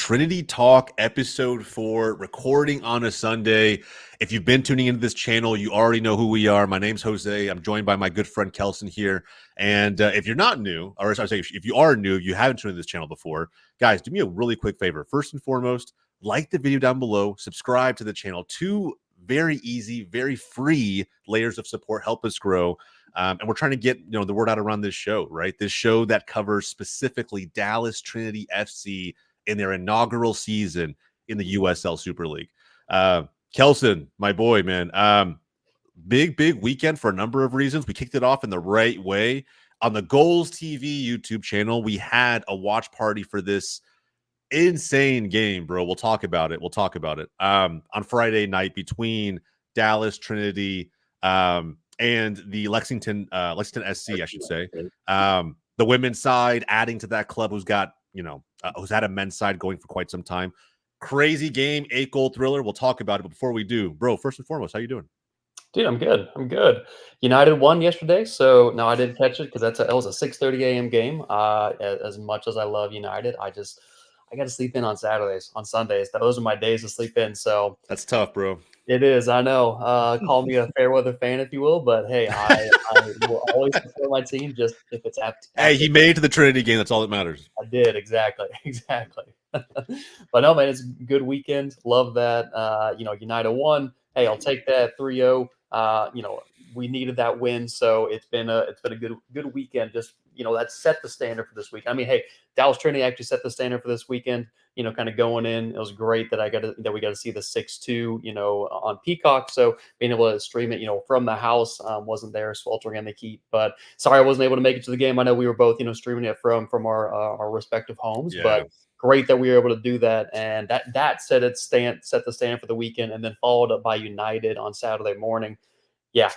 Trinity Talk episode 4, recording on a Sunday. If you've been tuning into this channel, you already know who we are. My name's Jose. I'm joined by my good friend Kelson here. And if you're not new, or I say if you are new, you haven't tuned into this channel before, guys, do me a really quick favor. First and foremost, like the video down below, subscribe to the channel. Two very easy, very free layers of support help us grow. And we're trying to get the word out around this show, right? This show that covers specifically Dallas Trinity FC in their inaugural season in the USL Super League. Kelson, my boy, man, big weekend for a number of reasons. We kicked it off in the right way. On the Goals TV YouTube channel, we had a watch party for this insane game, bro. We'll talk about it. On Friday night between Dallas Trinity and the Lexington SC, I should say. The women's side adding to that club who's got, who's had a men's side going for quite some time. Crazy game, 8-goal thriller. We'll talk about it. But before we do, bro, first and foremost, how you doing? Dude, I'm good. United won yesterday, so no, I didn't catch it because that was a 6:30 a.m. game. As much as I love United, I got to sleep in on Saturdays, on Sundays. Those are my days to sleep in. So that's tough, bro. It is. I know. Call me a fair weather fan, if you will, but hey, I will always support my team just if it's apt. Hey, he made it to the Trinity game. That's all that matters. I did exactly. But no, man, it's a good weekend. Love that. United won. Hey, I'll take that 3-0. We needed that win, so it's been a good weekend. Just that set the standard for this week. I mean, hey, Dallas Trinity actually set the standard for this weekend. Kind of going in, it was great that we got to see the 6-2, on Peacock. So being able to stream it, from the house, wasn't there sweltering on the heat. But sorry, I wasn't able to make it to the game. I know we were both, streaming it from our respective homes, but great that we were able to do that. And that set the stand for the weekend, and then followed up by United on Saturday morning. Yeah.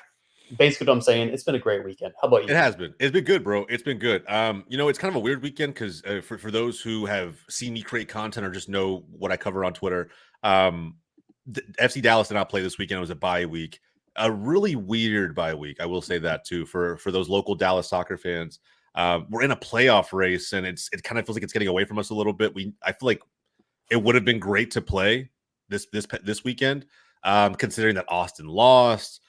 Basically what I'm saying, it's been a great weekend. How about you? It has been. It's been good, bro. It's been good. It's kind of a weird weekend because for those who have seen me create content or just know what I cover on Twitter, FC Dallas did not play this weekend. It was a bye week, a really weird bye week. I will say that too for those local Dallas soccer fans. We're in a playoff race, and it kind of feels like it's getting away from us a little bit. I feel like it would have been great to play this weekend, considering that Austin lost.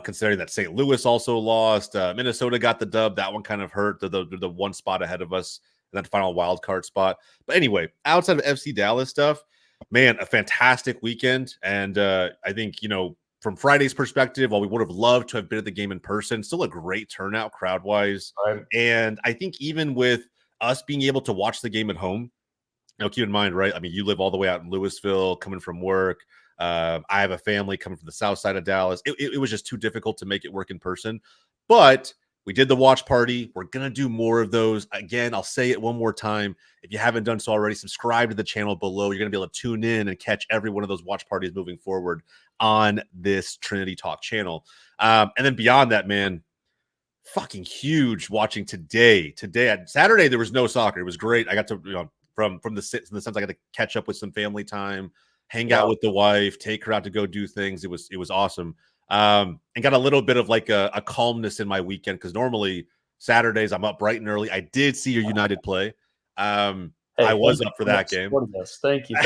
Considering that St. Louis also lost, Minnesota got the dub. That one kind of hurt. The one spot ahead of us in that final wild card spot. But anyway, outside of FC Dallas stuff, man, a fantastic weekend. And I think, from Friday's perspective, while we would have loved to have been at the game in person, still a great turnout crowd-wise. Right. And I think even with us being able to watch the game at home, keep in mind, right? I mean, you live all the way out in Louisville, coming from work. I have a family coming from the south side of Dallas. It was just too difficult to make it work in person. But we did the watch party. We're going to do more of those. Again, I'll say it one more time. If you haven't done so already, subscribe to the channel below. You're going to be able to tune in and catch every one of those watch parties moving forward on this Trinity Talk channel. And then beyond that, man, fucking huge watching today. Saturday, there was no soccer. It was great. I got to, from the sense I got to catch up with some family time, hang out with the wife, take her out to go do things. It was awesome. And got a little bit of like a calmness in my weekend because normally Saturdays I'm up bright and early. I did see your United play. I was up for that game. Thank you.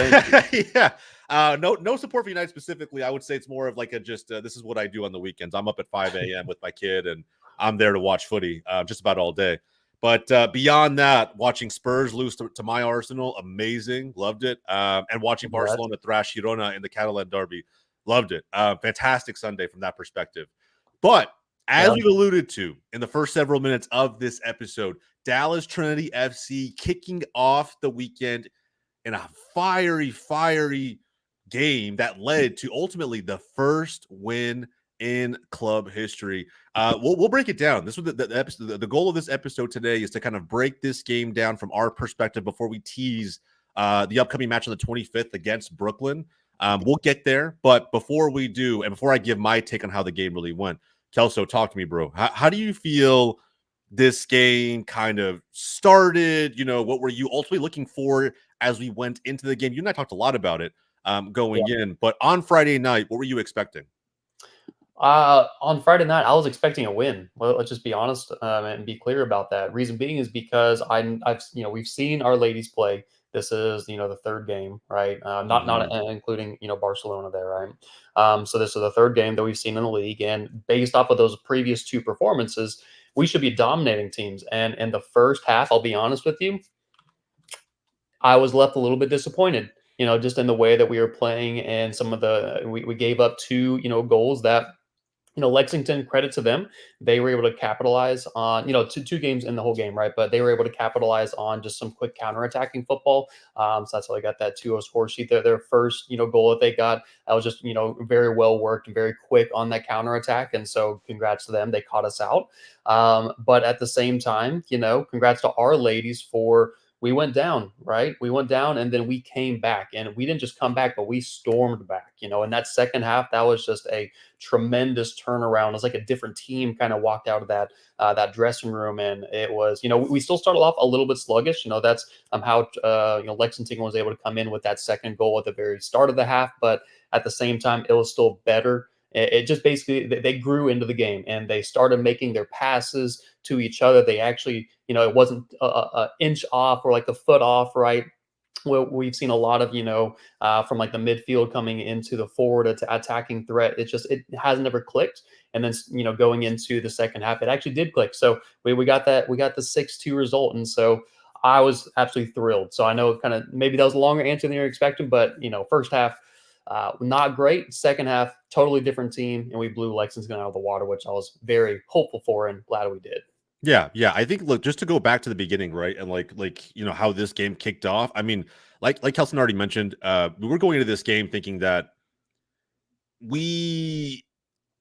Yeah. No support for United specifically. I would say it's more of like this is what I do on the weekends. I'm up at 5 a.m. with my kid and I'm there to watch footy just about all day. But beyond that, watching Spurs lose to my Arsenal, amazing. Loved it. And watching Barcelona thrash Girona in the Catalan derby, loved it. Fantastic Sunday from that perspective. But as we've alluded to in the first several minutes of this episode, Dallas Trinity FC kicking off the weekend in a fiery game that led to ultimately the first win in club history. We'll break it down. This was the goal of this episode today is to kind of break this game down from our perspective before we tease the upcoming match on the 25th against Brooklyn. We'll get there, but before we do, and before I give my take on how the game really went, Kelso, talk to me, bro. How do you feel this game kind of started? What were you ultimately looking for as we went into the game? You and I talked a lot about it going in, but on Friday night, what were you expecting? On Friday night, I was expecting a win. Well, let's just be honest and be clear about that. Reason being is because we've seen our ladies play. This is, the third game, right? Not Mhm. including, Barcelona there, right? So this is the third game that we've seen in the league, and based off of those previous two performances, we should be dominating teams. And in the first half, I'll be honest with you, I was left a little bit disappointed, just in the way that we were playing, and some of we gave up two, goals that, Lexington, credit to them. They were able to capitalize on, two games in the whole game, right? But they were able to capitalize on just some quick counterattacking football. So that's how they got that 2-0 score sheet. Their first, goal that they got, that was just, very well worked and very quick on that counterattack. And so congrats to them. They caught us out. But at the same time, congrats to our ladies for we went down, right? We went down and then we came back, and we didn't just come back, but we stormed back, in that second half. That was just a tremendous turnaround. It was like a different team kind of walked out of that dressing room, and it was, we still started off a little bit sluggish. That's how Lexington was able to come in with that second goal at the very start of the half, but at the same time, it was still better. It just basically they grew into the game, and they started making their passes to each other. They actually, it wasn't a inch off or like the foot off, right? Well, we've seen a lot of, from like the midfield coming into the forward attacking threat. It has never clicked. And then, going into the second half, it actually did click. So we got the 6-2 result. And so I was absolutely thrilled. So I know kind of maybe that was a longer answer than you're expecting, but, first half, not great. Second half, totally different team. And we blew Lexington out of the water, which I was very hopeful for and glad we did. Yeah, yeah. I think look, just to go back to the beginning, right? And how this game kicked off. I mean, like Kelson already mentioned, we were going into this game thinking that we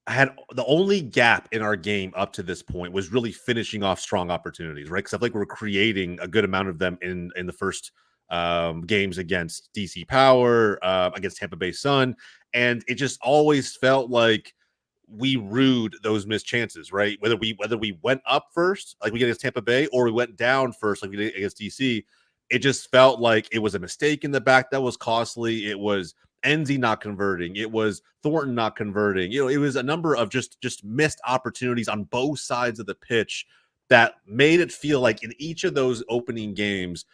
had the only gap in our game up to this point was really finishing off strong opportunities, right? Because I feel like we're creating a good amount of them in the first games against DC Power, against Tampa Bay Sun, and it just always felt like we rued those missed chances, right? Whether we went up first, like we did against Tampa Bay, or we went down first, like we did against DC, it just felt like it was a mistake in the back that was costly. It was Enzi not converting. It was Thornton not converting. It was a number of just missed opportunities on both sides of the pitch that made it feel like in each of those opening games,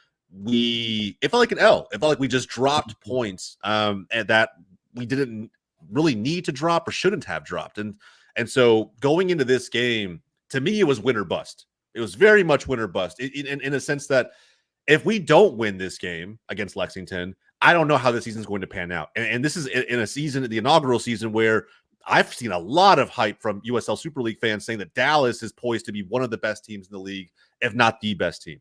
it felt like an L. It felt like we just dropped points, and that we didn't really need to drop or shouldn't have dropped. And so going into this game, to me, it was win or bust. It was very much win or bust in a sense that if we don't win this game against Lexington, I don't know how the season's going to pan out. And this is in a season, the inaugural season, where I've seen a lot of hype from USL Super League fans saying that Dallas is poised to be one of the best teams in the league, if not the best team,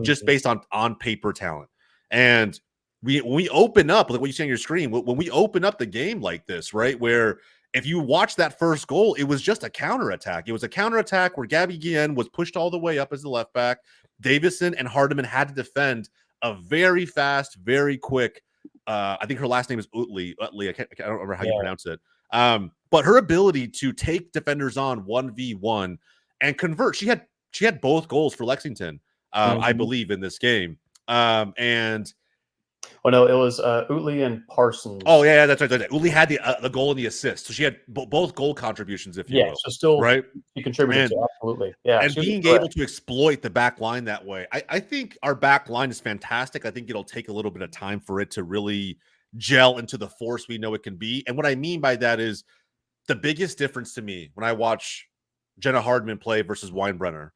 just based on paper talent. And when we open up, like what you see on your screen, when we open up the game like this, right, where if you watch that first goal, it was just a counterattack. It was a counterattack where Gabby Guillen was pushed all the way up as the left back. Davison and Hardiman had to defend a very fast, very quick. I think her last name is Utley. Utley, I don't remember how you pronounce it. But her ability to take defenders on 1v1 and convert, she had both goals for Lexington, I believe, in this game. And Oh no, it was Utley and Parsons. oh yeah, that's right. Uli had the goal and the assist, so she had both goal contributions, if you Yeah, will, so still right? he contributed And to absolutely. Yeah, and she was being correct. able to exploit the back line that way, I think our back line is fantastic. I think it'll take a little bit of time for it to really gel into the force we know it can be. And what I mean by that is the biggest difference to me when I watch Jenna Hardman play versus Weinbrenner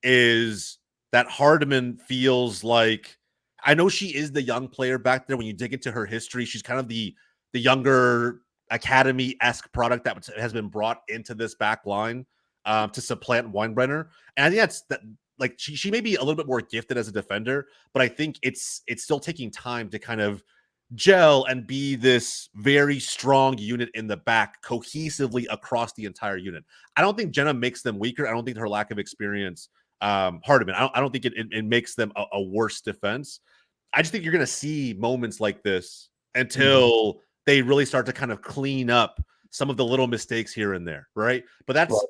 is that Hardman feels like, I know she is the young player back there. When you dig into her history, she's kind of the younger academy-esque product that has been brought into this back line to supplant Weinbrenner. And I think that's that. Like she may be a little bit more gifted as a defender, but I think it's still taking time to kind of gel and be this very strong unit in the back cohesively across the entire unit. I don't think Jenna makes them weaker. I don't think her lack of experience, Hardiman, I don't think it makes them a worse defense. I just think you're going to see moments like this until they really start to kind of clean up some of the little mistakes here and there, right? But that's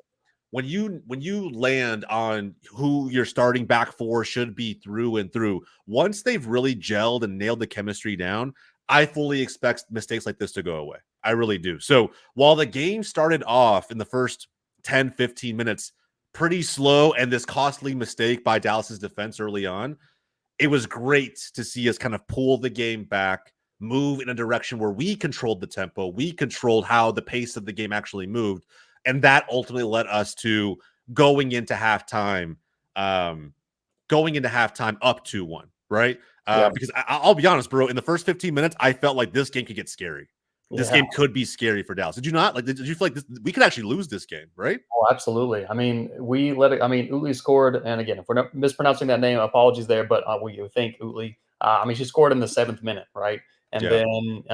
when you land on who your starting back four should be through and through. Once they've really gelled and nailed the chemistry down, I fully expect mistakes like this to go away. I really do. So while the game started off in the first 10, 15 minutes pretty slow and this costly mistake by Dallas's defense early on, it was great to see us kind of pull the game back, move in a direction where we controlled the tempo, we controlled how the pace of the game actually moved, and that ultimately led us to going into halftime, um, up 2-1, right? Yeah. Because I'll be honest, bro, in the first 15 minutes, I felt like this game could get scary. This Yeah. game could be scary for Dallas. Did you not? Like, did you feel like we could actually lose this game, right? Oh, absolutely. I mean, we let it. I mean, Utley scored, and again, if we're not mispronouncing that name, apologies there. But we think Utley. I mean, she scored in the 7th minute, right? And Yeah. then,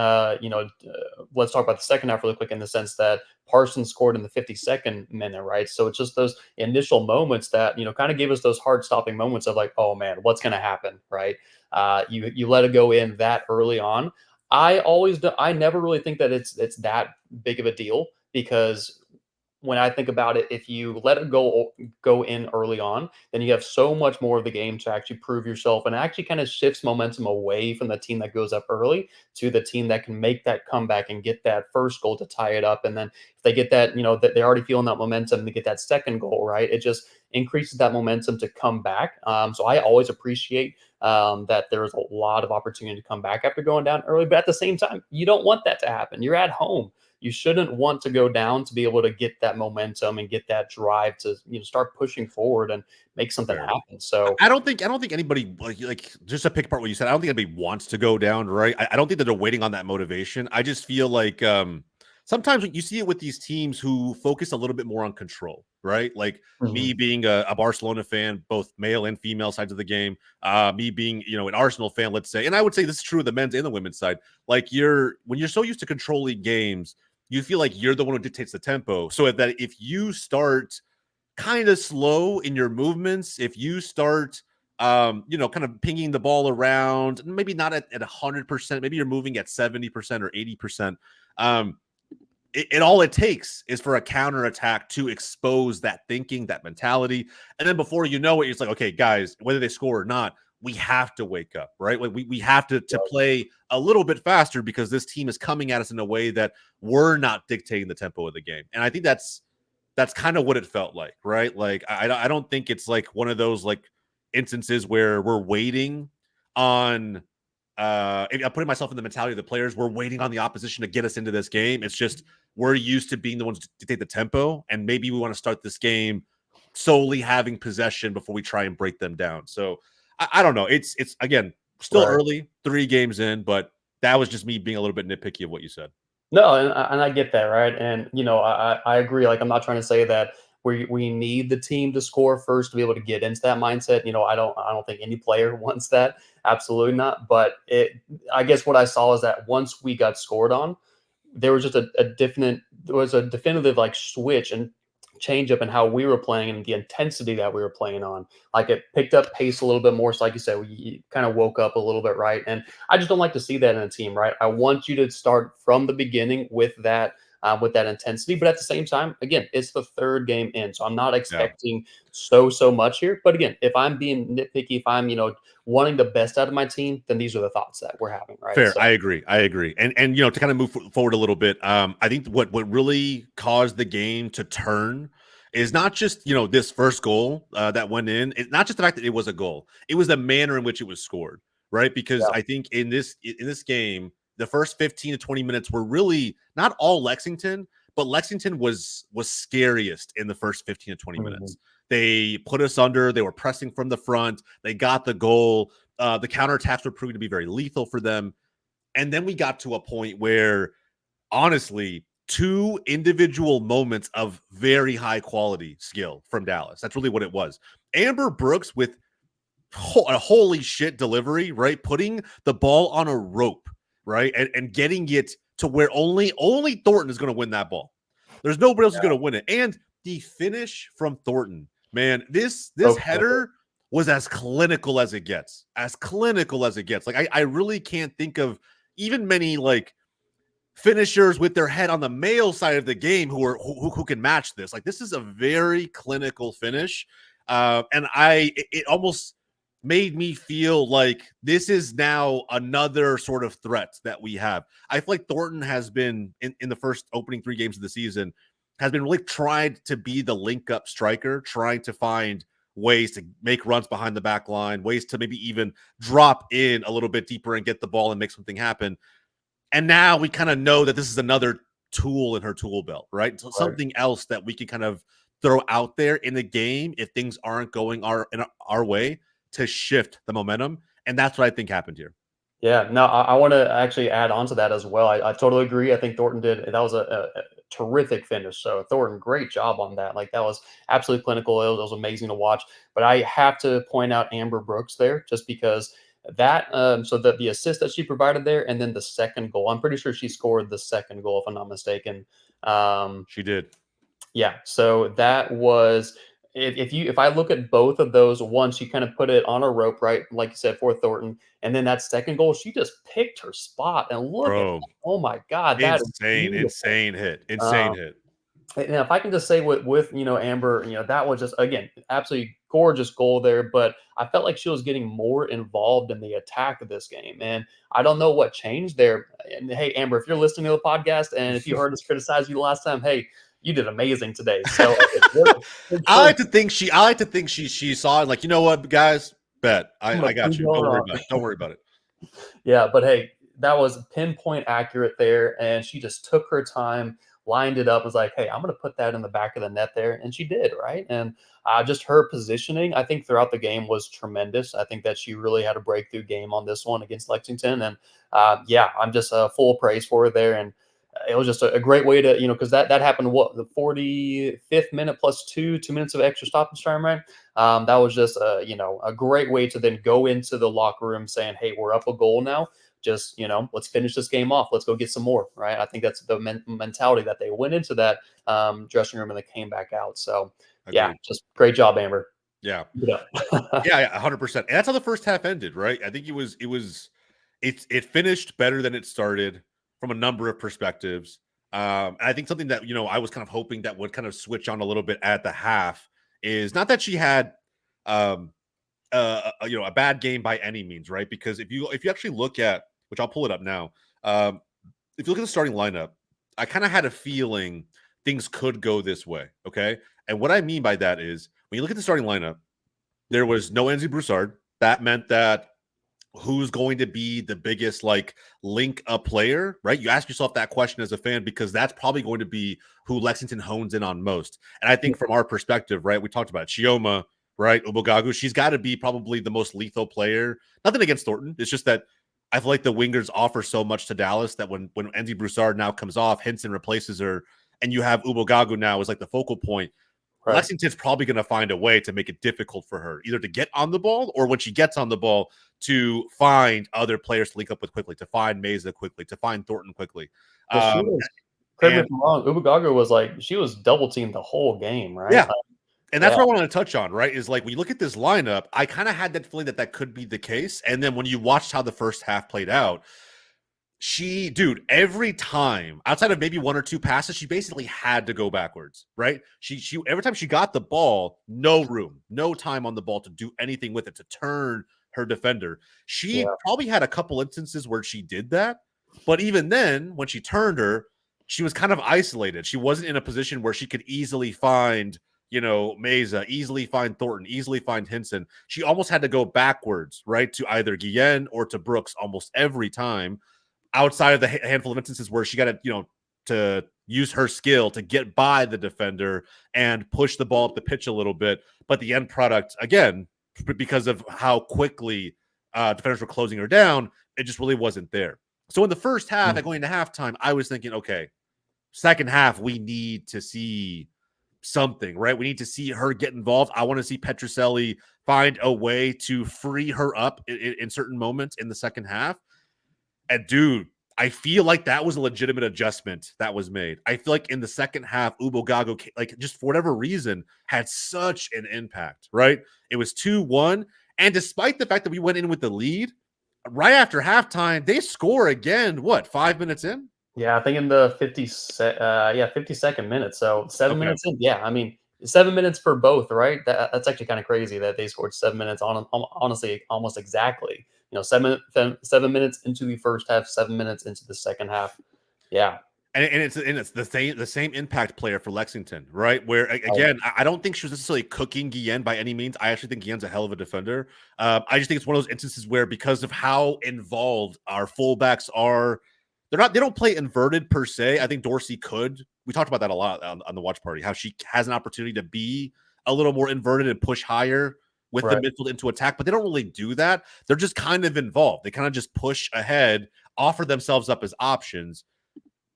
let's talk about the second half really quick in the sense that Parsons scored in the 52nd minute, right? So it's just those initial moments that kind of gave us those hard stopping moments of like, oh man, what's going to happen, right? You let it go in that early on. I never really think that it's that big of a deal because when I think about it, if you let it go in early on, then you have so much more of the game to actually prove yourself, and it actually kind of shifts momentum away from the team that goes up early to the team that can make that comeback and get that first goal to tie it up. And then if they get that, that they're already feeling that momentum to get that second goal, right? It just increases that momentum to come back. So I always appreciate that there's a lot of opportunity to come back after going down early, but at the same time, you don't want that to happen. You're at home. You shouldn't want to go down to be able to get that momentum and get that drive to start pushing forward and make something Fair. happen. So I don't think anybody like just to pick apart what you said. I don't think anybody wants to go down, right? I don't think that they're waiting on that motivation. I just feel like sometimes you see it with these teams who focus a little bit more on control, right? Like me mhm, being a Barcelona fan, both male and female sides of the game. Me being an Arsenal fan, let's say, and I would say this is true of the men's and the women's side. Like when you're so used to controlling games, you feel like you're the one who dictates the tempo. So that if you start kind of slow in your movements, if you start kind of pinging the ball around, maybe not at 100%, maybe you're moving at 70% or 80%. All it takes is for a counter attack to expose that thinking, that mentality. And then before you know it, it's like, okay, guys, whether they score or not, we have to wake up, right? Like we have to play a little bit faster because this team is coming at us in a way that we're not dictating the tempo of the game. And I think that's kind of what it felt like, right? Like I don't think it's like one of those like instances where we're waiting on I'm putting myself in the mentality of the players. We're waiting on the opposition to get us into this game. It's just we're used to being the ones to dictate the tempo, and maybe we want to start this game solely having possession before we try and break them down. So I don't know. It's again still right. early, 3 games in, but that was just me being a little bit nitpicky of what you said. No, and I get that, right? And I agree. Like I'm not trying to say that we need the team to score first to be able to get into that mindset. I don't think any player wants that. Absolutely not. But I guess what I saw is that once we got scored on, there was just there was a definitive like switch and change up in how we were playing and the intensity that we were playing on. Like it picked up pace a little bit more. So like you said, we kind of woke up a little bit, right? And I just don't like to see that in a team, right? I want you to start from the beginning with that intensity. But at the same time, again, it's the third game in, so I'm not Yeah. expecting so much here. But again, if I'm being nitpicky, if I'm wanting the best out of my team, then these are the thoughts that we're having, right? Fair. So I agree. I agree. And to kind of move forward a little bit, I think what really caused the game to turn is not just this first goal that went in. It's not just the fact that it was a goal. It was the manner in which it was scored, right? Because yeah. I think in this game, the first 15 to 20 minutes were really not all Lexington, but Lexington was scariest in the first 15 to 20 Mhm. minutes. They put us under. They were pressing from the front. They got the goal. The counterattacks were proving to be very lethal for them. And then we got to a point where, honestly, two individual moments of very high quality skill from Dallas. That's really what it was. Amber Brooks with a holy shit delivery, right? Putting the ball on a rope, right? And getting it to where only Thornton is going to win that ball. There's nobody else who's going to win it. And the finish from Thornton, man, this Okay. header was as clinical as it gets. As clinical as it gets. Like I really can't think of even many like finishers with their head on the male side of the game who can match this. Like this is a very clinical finish, and it almost made me feel like this is now another sort of threat that we have. I feel like Thornton has been in the first opening 3 games of the season has been really tried to be the link up striker, trying to find ways to make runs behind the back line, ways to maybe even drop in a little bit deeper and get the ball and make something happen. And now we kind of know that this is another tool in her tool belt, right? So Right. something else that we can kind of throw out there in the game if things aren't going our way to shift the momentum. And that's what I think happened here. Yeah, no, I want to actually add on to that as well. I totally agree. I think Thornton did that was a terrific finish. So Thornton, great job on that. Like that was absolutely clinical. It was amazing to watch. But I have to point out Amber Brooks there, just because that so that the assist that she provided there, and then the second goal. I'm pretty sure she scored the second goal, if I'm not mistaken. Um, She did. yeah, so that was if I look at both of those, one, she kind of put it on a rope, right? Like you said, for Thornton. And then that second goal, she just picked her spot. And look at Bro, that. Oh my God, that is insane, beautiful. insane hit. Insane Um, hit. and if I can just say with Amber, that was just again absolutely gorgeous goal there. But I felt like she was getting more involved in the attack of this game, and I don't know what changed there. And hey, Amber, if you're listening to the podcast and if you heard us criticize you last time, hey, you did amazing today. So I like to think she saw it like, you know what, guys, bet. I'm I gonna got prove you. you all Don't worry wrong. about it. Don't worry about it. Yeah, but hey, that was pinpoint accurate there, and she just took her time, lined it up, was like, "Hey, I'm going to put that in the back of the net there," and she did, right? And just her positioning, I think throughout the game was tremendous. I think that she really had a breakthrough game on this one against Lexington, and yeah, I'm just full praise for her there, and it was just a great way to, because that happened what the 45th minute plus 2 minutes of extra stoppage time, right? That was just a great way to then go into the locker room saying, "Hey, we're up a goal now. Just let's finish this game off. Let's go get some more." Right? I think that's the mentality that they went into that dressing room and they came back out. So yeah, Agreed. just great job, Amber. Yeah. Yeah. Yeah, 100%. And that's how the first half ended, right? I think it finished better than it started from a number of perspectives. And I think something that, I was kind of hoping that would kind of switch on a little bit at the half is not that she had um a bad game by any means, right? Because if you actually look at, which I'll pull it up now, if you look at the starting lineup, I kind of had a feeling things could go this way, okay? And what I mean by that is when you look at the starting lineup, there was no Enzi Broussard. That meant that who's going to be the biggest like link up player, right? You ask yourself that question as a fan because that's probably going to be who Lexington hones in on most. And I think from our perspective, right, we talked about Chioma, right? Ubogagu, she's got to be probably the most lethal player. Nothing against Thornton. It's just that I feel like the wingers offer so much to Dallas that when Enzi Broussard now comes off, Henson replaces her, and you have Ubogagu now as like the focal point. Right. Lexington's probably going to find a way to make it difficult for her, either to get on the ball or when she gets on the ball to find other players to link up with quickly, to find Mesa quickly, to find Thornton quickly. Well, she Um, was. Correct me and if I'm wrong. Ubagaga was like she was double teamed the whole game, right? yeah, and that's Yeah. what I wanted to touch on, right? Is like when you look at this lineup, I kind of had that feeling that that could be the case. And then when you watched how the first half played out, dude, every time outside of maybe one or two passes, she basically had to go backwards, right? She every time she got the ball, no room, no time on the ball to do anything with it, to turn her defender. She Yeah. probably had a couple instances where she did that, but even then, when she turned her, she was kind of isolated. She wasn't in a position where she could easily find, Mesa, easily find Thornton, easily find Henson. She almost had to go backwards, right, to either Guillen or to Brooks almost every time, outside of the handful of instances where she got to use her skill to get by the defender and push the ball up the pitch a little bit. But the end product, again, because of how quickly defenders were closing her down, it just really wasn't there. So in the first half, Mm. going into halftime, I was thinking, okay, second half, we need to see something, right? We need to see her get involved. I want to see Petroselli find a way to free her up in certain moments in the second half. And dude, I feel like that was a legitimate adjustment that was made. I feel like in the second half, Ubogago, like just for whatever reason, had such an impact, right? It was 2-1. And despite the fact that we went in with the lead, right after halftime, they score again, what, 5 minutes in? Yeah, I think in the 52nd minute. So 7 minutes Okay. in. Yeah, I mean 7 minutes for both, right? That's actually kind of crazy that they scored 7 minutes on honestly almost exactly. 7 minutes into the first half, 7 minutes into the second half. Yeah. And it's the same impact player for Lexington, right? Where again, I don't think she was necessarily cooking Guillen by any means. I actually think Guillen's a hell of a defender. I just think it's one of those instances where, because of how involved our fullbacks are, they don't play inverted per se. I think Dorsey could. We talked about that a lot on the watch party, how she has an opportunity to be a little more inverted and push higher with the midfield into attack, but they don't really do that. They're just kind of involved. They kind of just push ahead, offer themselves up as options.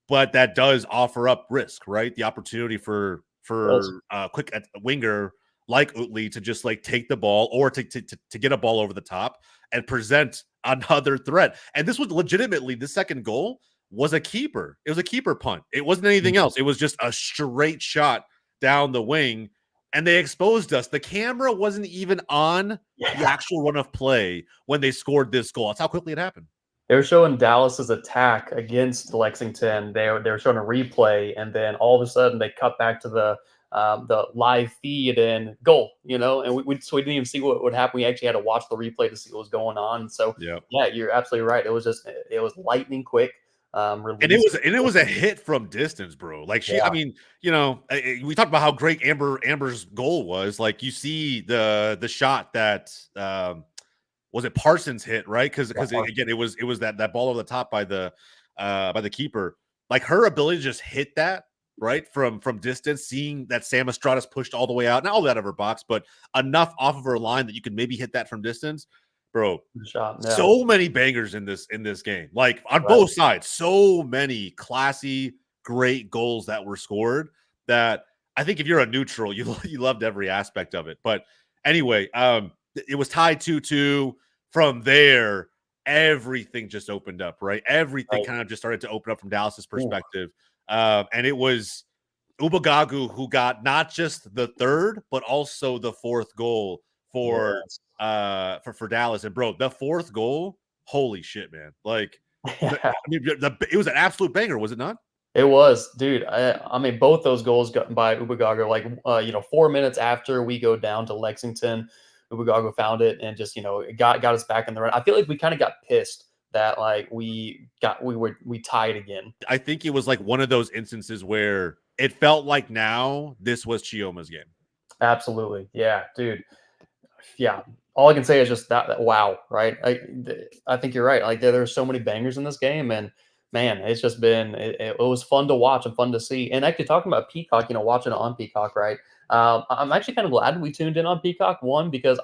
But that does offer up risk, right? The opportunity for a quick winger like Utley to just like take the ball, or to get a ball over the top and present another threat. And this was legitimately, the second goal was a keeper. It was a keeper punt. It wasn't anything else. It was just a straight shot down the wing, and they exposed us. The camera wasn't even on the actual run of play when they scored this goal. That's how quickly it happened. They were showing Dallas's attack against Lexington. They were showing a replay, and then all of a sudden they cut back to the live feed and goal. And we didn't even see what would happen. We actually had to watch the replay to see what was going on. So yeah, you're absolutely right. It was lightning quick. And it was a hit from distance, bro. Like I mean, we talked about how great Amber's goal was. Like, you see the shot that was it Parsons hit, right? Because again, it was that ball over the top by the keeper. Like, her ability to just hit that right from distance, seeing that Sam Estrada's pushed all the way out, not all out of her box, but enough off of her line that you could maybe hit that from distance. Bro, so many bangers in this game, like on both sides. So many classy, great goals that were scored that I think if you're a neutral, you loved every aspect of it. But anyway, it was tied 2-2. From there, everything just opened up, right? Everything kind of just started to open up from Dallas's perspective. And it was Ubagagu who got not just the third, but also the fourth goal for Dallas. And bro, the fourth goal, holy shit, man! Like, I mean, it was an absolute banger, was it not? It was, dude. I mean, both those goals gotten by Ubagagu, like 4 minutes after we go down to Lexington, Ubagagu found it and just got us back in the run. I feel like we kind of got pissed that like we tied again. I think it was like one of those instances where it felt like now this was Chioma's game. Absolutely, yeah, dude. Yeah, all I can say is just that wow, right? I think you're right. Like, there's so many bangers in this game, and man, it's just been it was fun to watch and fun to see. And actually, talking about Peacock, watching it on Peacock, right? I'm actually kind of glad we tuned in on Peacock. One, because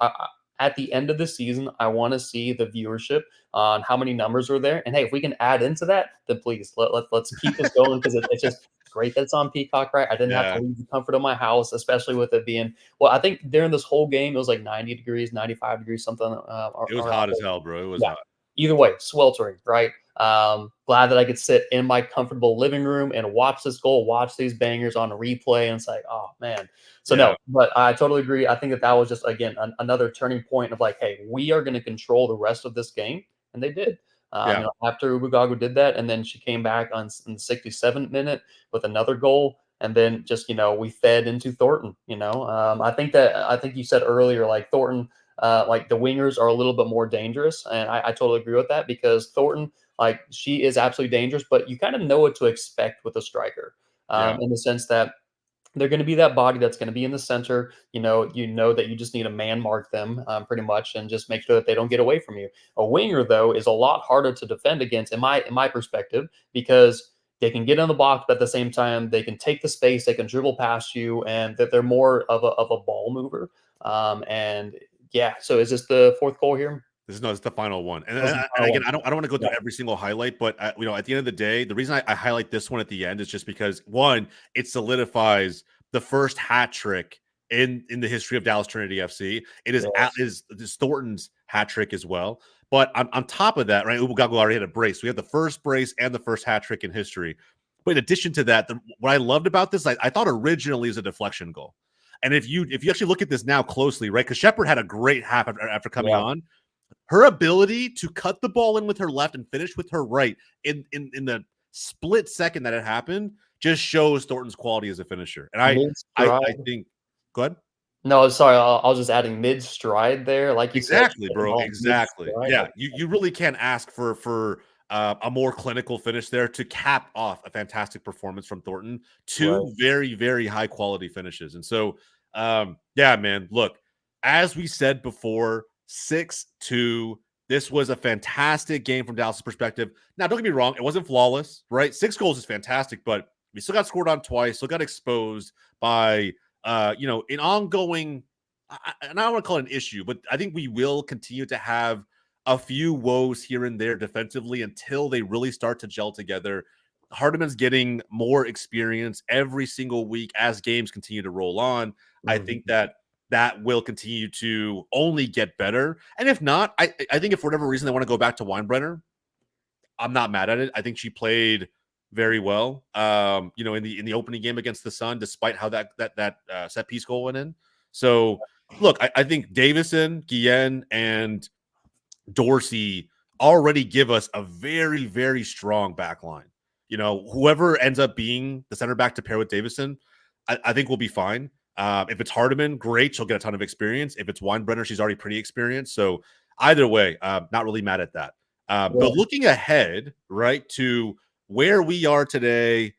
at the end of the season, I want to see the viewership on how many numbers are there. And hey, if we can add into that, then please let's keep this going, because it's just great that it's on Peacock, right? I didn't have to leave the comfort of my house, especially with it being, well, I think during this whole game, it was like 90 degrees, 95 degrees, something. It was hot as hell, bro. It was hot. Either way, sweltering, right? Glad that I could sit in my comfortable living room and watch this goal, watch these bangers on a replay, and it's like, oh man. So no, but I totally agree. I think that was just, again, another turning point of like, hey, we are going to control the rest of this game, and they did. After Ubagagu did that, and then she came back in the 67th minute with another goal, and then just we fed into Thornton. I think you said earlier, like, Thornton, like, the wingers are a little bit more dangerous, and I totally agree with that, because Thornton, like, she is absolutely dangerous, but you kind of know what to expect with a striker, in the sense that they're going to be that body that's going to be in the center. You know that you just need to man mark them, pretty much, and just make sure that they don't get away from you. A winger, though, is a lot harder to defend against, in my perspective, because they can get in the box, but at the same time, they can take the space, they can dribble past you, and that they're more of a ball mover. And yeah, so is this the fourth goal here? It's the final one. And again, I don't want to go through every single highlight, but at the end of the day, the reason I highlight this one at the end is just because, one, it solidifies the first hat trick in the history of Dallas Trinity FC. It is Thornton's hat trick as well. But on top of that, right, Ubagagu already had a brace. We had the first brace and the first hat trick in history. But in addition to that, what I loved about this, I thought originally is a deflection goal. And if you actually look at this now closely, right, because Shepard had a great half after coming on. Her ability to cut the ball in with her left and finish with her right in the split second that it happened just shows Thornton's quality as a finisher. And I think, go ahead. No, sorry, I was just adding mid stride there, like you exactly, said, bro. Exactly. Yeah, you really can't ask for a more clinical finish there to cap off a fantastic performance from Thornton. Right. Two very, very high quality finishes. And so, yeah, man, look, as we said before, 6-2. This was a fantastic game from Dallas' perspective. Now, don't get me wrong, it wasn't flawless, right? 6 goals is fantastic, but we still got scored on twice, still got exposed by, an ongoing, and I don't want to call it an issue, but I think we will continue to have a few woes here and there defensively until they really start to gel together. Hardiman's getting more experience every single week as games continue to roll on. I think Mhm. that will continue to only get better. And if not, I think if for whatever reason they want to go back to Weinbrenner, I'm not mad at it. I think she played very well. In the opening game against the Sun, despite how that set piece goal went in. So look, I think Davison, Guillen, and Dorsey already give us a very, very strong back line. Whoever ends up being the center back to pair with Davison, I think we'll be fine. If it's Hardiman, great. She'll get a ton of experience. If it's Weinbrenner, she's already pretty experienced. So either way, not really mad at that. But looking ahead, right, to where we are today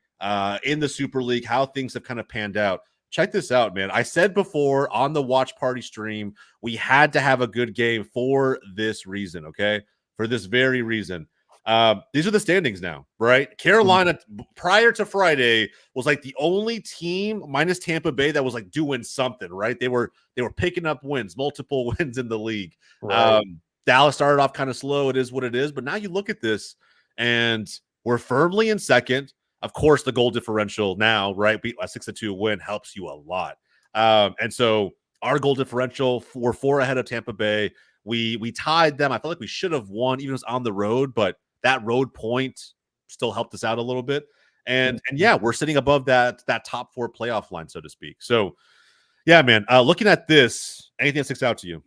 in the Super League, how things have kind of panned out. Check this out, man. I said before on the watch party stream, we had to have a good game for this reason, okay? For this very reason. These are the standings now, right? Carolina, prior to Friday, was like the only team minus Tampa Bay that was like doing something, right? They were picking up wins, multiple wins in the league. Right. Dallas started off kind of slow. It is what it is. But now you look at this, and we're firmly in second. Of course, the goal differential now, right? A 6-2 win helps you a lot. And so our goal differential, we're 4 ahead of Tampa Bay. We tied them. I felt like we should have won, even if it was on the road, but that road point still helped us out a little bit. And yeah, we're sitting above that top 4 playoff line, so to speak. So yeah, man. Looking at this, anything that sticks out to you?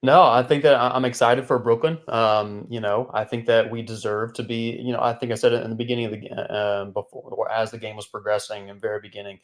No, I think that I'm excited for Brooklyn. I think that we deserve to be. I think I said it in the beginning of before, or as the game was progressing in the very beginning.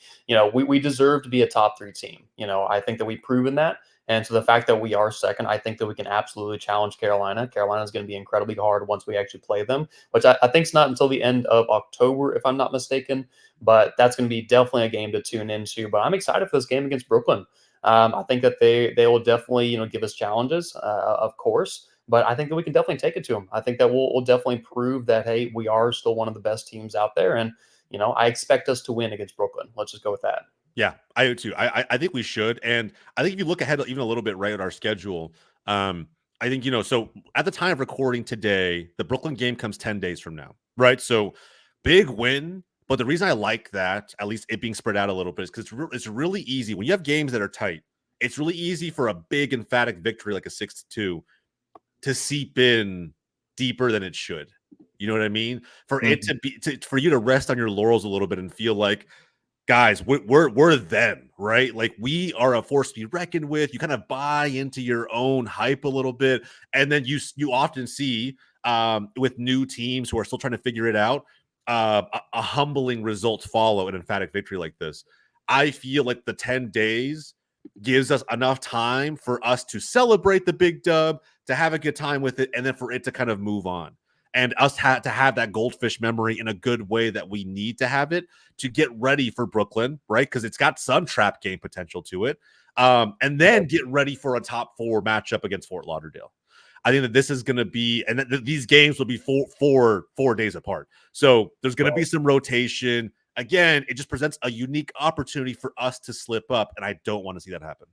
We deserve to be a top 3 team. I think that we've proven that. And so the fact that we are second, I think that we can absolutely challenge Carolina. Carolina is going to be incredibly hard once we actually play them, which I think is not until the end of October, if I'm not mistaken. But that's going to be definitely a game to tune into. But I'm excited for this game against Brooklyn. I think that they will definitely give us challenges, of course, but I think that we can definitely take it to them. I think that we'll definitely prove that hey, we are still one of the best teams out there, and I expect us to win against Brooklyn. Let's just go with that. Yeah, I do too. I think we should, and I think if you look ahead even a little bit right at our schedule, I think so at the time of recording today, the Brooklyn game comes 10 days from now, right? So big win, but the reason I like that, at least it being spread out a little bit, is because it's really easy when you have games that are tight. It's really easy for a big emphatic victory like a 6-2 to seep in deeper than it should. You know what I mean? For it Mhm. to be for you to rest on your laurels a little bit and feel like guys, we're them, right? Like we are a force to be reckoned with. You kind of buy into your own hype a little bit, and then you often see with new teams who are still trying to figure it out, a humbling result follow an emphatic victory like this. I feel like the 10 days gives us enough time for us to celebrate the big dub, to have a good time with it, and then for it to kind of move on. And us to have that goldfish memory in a good way that we need to have it to get ready for Brooklyn, right? Because it's got some trap game potential to it. And then get ready for a top 4 matchup against Fort Lauderdale. I think that this is going to be, and these games will be four days apart. So there's going to be some rotation. Again, it just presents a unique opportunity for us to slip up, and I don't want to see that happen.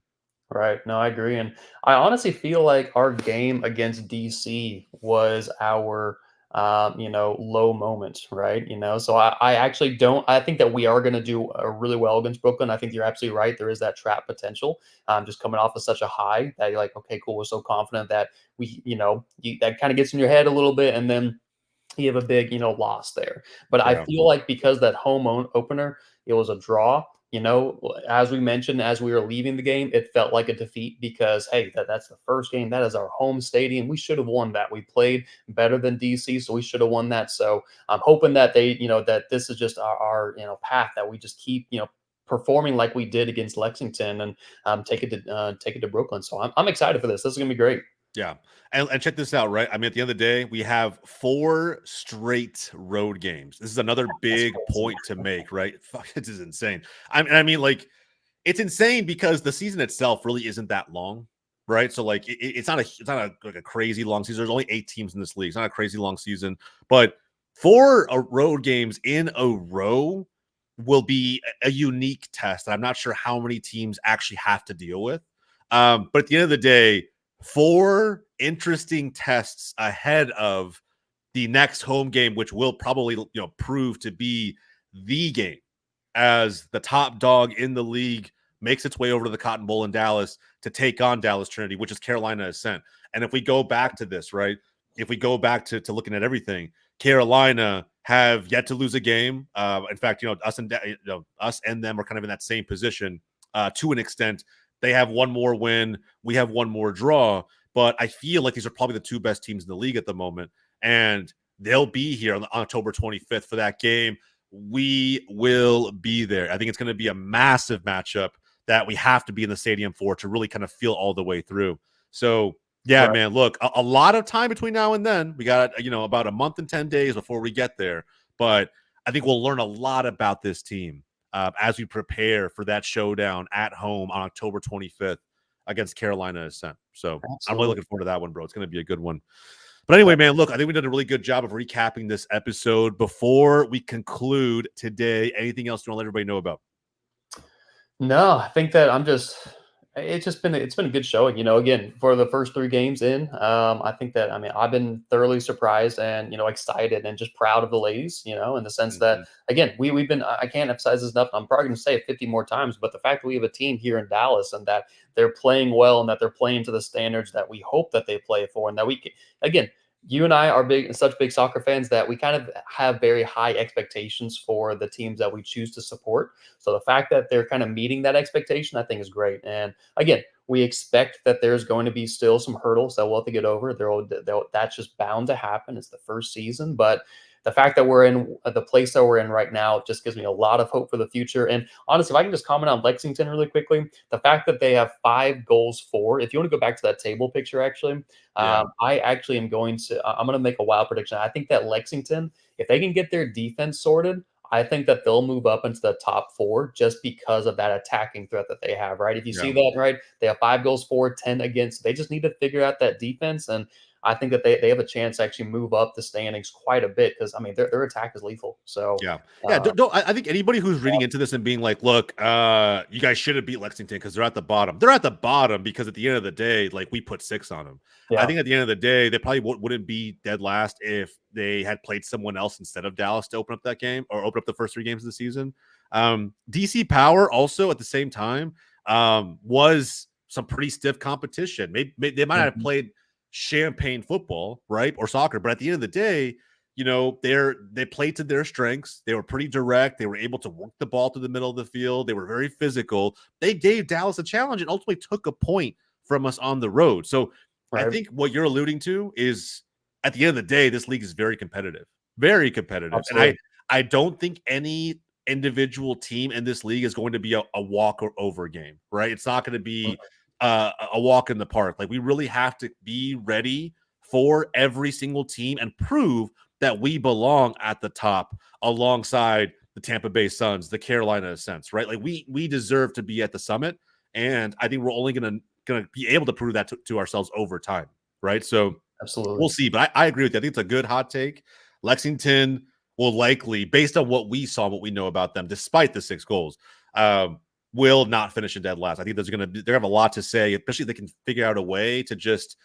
Right. No, I agree. And I honestly feel like our game against DC was our, low moment, right? So I actually don't, I think that we are going to do really well against Brooklyn. I think you're absolutely right. There is that trap potential, just coming off of such a high that you're like, okay, cool. We're so confident that that kind of gets in your head a little bit. And then you have a big, loss there. But I Yeah. feel like because that opener, it was a draw. As we mentioned, as we were leaving the game, it felt like a defeat because hey, that's the first game. That is our home stadium. We should have won that. We played better than DC, so we should have won that. So I'm hoping that that this is just our path that we just keep performing like we did against Lexington and take it to Brooklyn. So I'm excited for this. This is gonna be great. Yeah. And check this out, right? I mean, at the end of the day, we have 4 straight road games. This is another That's big crazy. point to make, right? Fuck, this is insane. I mean, like, it's insane because the season itself really isn't that long, right? So, like, like a crazy long season. There's only 8 teams in this league. It's not a crazy long season, but 4 road games in a row will be a unique test. I'm not sure how many teams actually have to deal with. But at the end of the day, 4 interesting tests ahead of the next home game, which will probably prove to be the game as the top dog in the league makes its way over to the Cotton Bowl in Dallas to take on Dallas Trinity, which is Carolina Ascent. And if we go back to this, right? If we go back to looking at everything, Carolina have yet to lose a game. In fact, us and them are kind of in that same position to an extent. They have one more win. We have one more draw. But I feel like these are probably the 2 best teams in the league at the moment. And they'll be here on October 25th for that game. We will be there. I think it's going to be a massive matchup that we have to be in the stadium for to really kind of feel all the way through. So, yeah, Right. man, look, a lot of time between now and then. We got, about a month and 10 days before we get there. But I think we'll learn a lot about this team as we prepare for that showdown at home on October 25th against Carolina Ascent. So I'm really Absolutely. looking forward to that one, bro. It's going to be a good one. But anyway, man, look, I think we did a really good job of recapping this episode. Before we conclude today, anything else you want to let everybody know about? No, I think that it's been a good showing. Again, for the first 3 games in, I think that I've been thoroughly surprised and excited and just proud of the ladies. In the sense that Mhm. again we've been I can't emphasize this enough. I'm probably going to say it 50 more times, but the fact that we have a team here in Dallas and that they're playing well and that they're playing to the standards that we hope that they play for, and that we can, again. You and I are such big soccer fans that we kind of have very high expectations for the teams that we choose to support. So the fact that they're kind of meeting that expectation, I think, is great. And again, we expect that there's going to be still some hurdles that we'll have to get over. That's just bound to happen. It's the first season, but the fact that we're in the place that we're in right now just gives me a lot of hope for the future. And honestly, if I can just comment on Lexington really quickly, the fact that they have 5 goals for. If you want to go back to that table picture, actually, Yeah. I actually am going to. I'm going to make a wild prediction. I think that Lexington, if they can get their defense sorted, I think that they'll move up into the top 4 just because of that attacking threat that they have, right? If you see Yeah. that, right, they have 5 goals for, 10 against. They just need to figure out that defense. And I think that they have a chance to actually move up the standings quite a bit because, their attack is lethal. So, Yeah. Yeah. uh, I think anybody who's reading into this and being like, look, you guys should have beat Lexington because they're at the bottom. They're at the bottom because at the end of the day, like, we put 6 on them. I yeah. think at the end of the day, they probably wouldn't be dead last if they had played someone else instead of Dallas to open up that game or open up the first 3 games of the season. DC Power also at the same time was some pretty stiff competition. Maybe they might not have Mhm. played champagne football, right? Or soccer, but at the end of the day, they played to their strengths. They were pretty direct. They were able to work the ball to the middle of the field. They were very physical. They gave Dallas a challenge and ultimately took a point from us on the road. So I Right. think what you're alluding to is at the end of the day, this league is very competitive. Very competitive. And I Absolutely. I don't think any individual team in this league is going to be a walk or over game, right? It's not going to be a walk in the park. Like, we really have to be ready for every single team and prove that we belong at the top alongside the Tampa Bay Suns, the Carolina Ascents, right? Like, we deserve to be at the summit, and I think we're only gonna be able to prove that to ourselves over time, right? So Absolutely. we'll see, but I agree with you. I think it's a good hot take. Lexington will likely, based on what we saw, what we know about them, despite the 6 goals, um, will not finish in dead last. I think they're going to have a lot to say, especially if they can figure out a way to just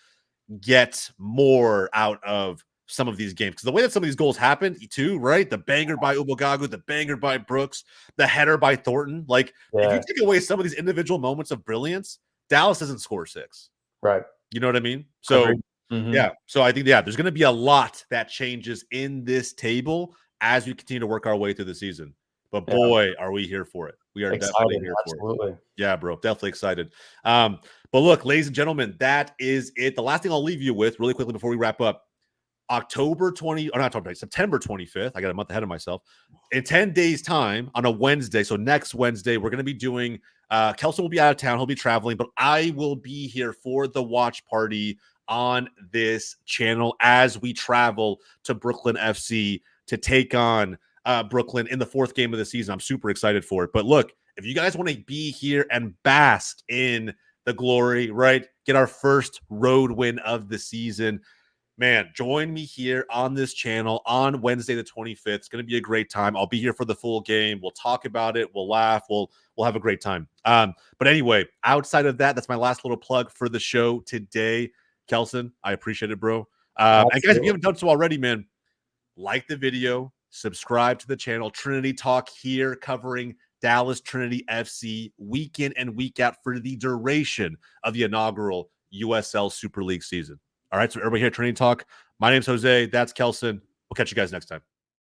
get more out of some of these games. Because the way that some of these goals happened, too, right? The banger by Ubagagu, the banger by Brooks, the header by Thornton. Like, if you Yeah. take away some of these individual moments of brilliance, Dallas doesn't score 6. Right. You know what I mean? So, Agreed. Hmm. yeah. So I think, yeah, there's going to be a lot that changes in this table as we continue to work our way through the season. But Yeah. boy, are we here for it. We are definitely Excited. here for it. Absolutely. Yeah, bro. Definitely excited. But look, ladies and gentlemen, that is it. The last thing I'll leave you with really quickly before we wrap up. September 25th. I got a month ahead of myself. In 10 days' time on a Wednesday. So next Wednesday, we're going to be doing Kelson will be out of town. He'll be traveling, but I will be here for the watch party on this channel as we travel to Brooklyn FC to take on Brooklyn in the 4th game of the season. I'm super excited for it. But look, if you guys want to be here and bask in the glory, right? Get our first road win of the season. Man, join me here on this channel on Wednesday the 25th. It's going to be a great time. I'll be here for the full game. We'll talk about it. We'll laugh. We'll have a great time. But anyway, outside of that, that's my last little plug for the show today. Kelson, I appreciate it, bro. And guys, if you haven't done so already, man, like the video, subscribe to the channel. Trinity Talk here covering Dallas Trinity FC week in and week out for the duration of the inaugural USL Super League season. All right, so everybody here at Trinity Talk, my name's Jose. That's Kelson. We'll catch you guys next time.